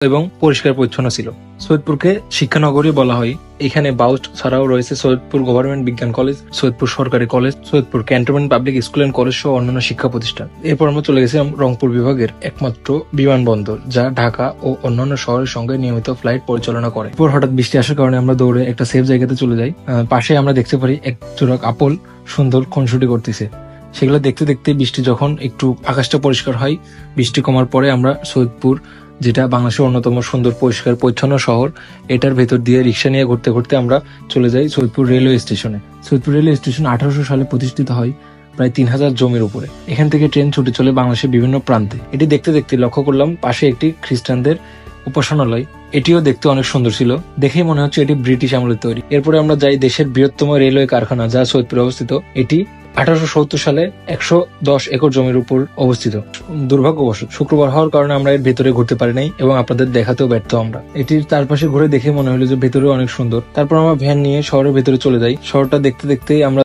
এবং পরিষ্কার পরিচ্ছন্ন ছিল। সৈয়দপুরকে শিক্ষানগরী বলা হয়। এখানে বাউস্ট ছাড়াও রয়েছে সৈয়দপুর গভর্নমেন্ট বিজ্ঞান কলেজ, সৈয়দপুর সরকারি college, Saidpur cantonment public school and college সহ অন্যান্য শিক্ষা প্রতিষ্ঠান। এরপর আমরা চলে গেছিলাম রংপুর বিভাগের একমাত্র বিমানবন্দর, যা ঢাকা ও অন্যান্য শহরের সঙ্গে নিয়মিত ফ্লাইট পরিচালনা করে। এরপর হঠাৎ বৃষ্টি আসার কারণে আমরা দৌড়ে একটা সেফ জায়গাতে চলে যাই। পাশে আমরা দেখতে পারি এক জোড়া কাপল সুন্দর খুনসুটি করতেছে। সেগুলো দেখতে দেখতে বৃষ্টি যখন একটু আকাশটা পরিষ্কার হয়, বৃষ্টি কমার পরে আমরা সৈয়দপুর, যেটা বাংলাদেশের অন্যতম সুন্দর পরিষ্কার পরিচ্ছন্ন শহর, এটার ভেতর দিয়ে রিক্সা নিয়ে ঘুরতে ঘুরতে আমরা চলে যাই সৈয়দপুর রেলওয়ে স্টেশনে। সৈয়দপুর রেলওয়ে স্টেশন 1800 সালে প্রতিষ্ঠিত হয় প্রায় 3000 জমির উপরে। এখান থেকে ট্রেন ছুটে চলে বাংলাদেশের বিভিন্ন প্রান্তে। এটি দেখতে দেখতে লক্ষ্য করলাম পাশে একটি খ্রিস্টানদের উপাসনালয়। এটিও দেখতে অনেক সুন্দর ছিল, দেখেই মনে হচ্ছে এটি ব্রিটিশ আমলের তৈরি। এরপরে আমরা যাই দেশের বৃহত্তম রেলওয়ে কারখানা, যা সৈয়দপুরে অবস্থিত। এটি 1870 সালে 110 একর জমির উপর অবস্থিত। দুর্ভাগ্যবশত শুক্রবার হওয়ার কারণে আমরা এর ভেতরে ঘুরতে পারি নাই এবং আপনাদের দেখাতেও ব্যর্থ আমরা। এটির চারপাশে ঘুরে দেখে মনে হলো যে ভেতরে অনেক সুন্দর। তারপর আমরা ভ্যান নিয়ে শহরের ভেতরে চলে যাই। শহরটা দেখতে দেখতেই আমরা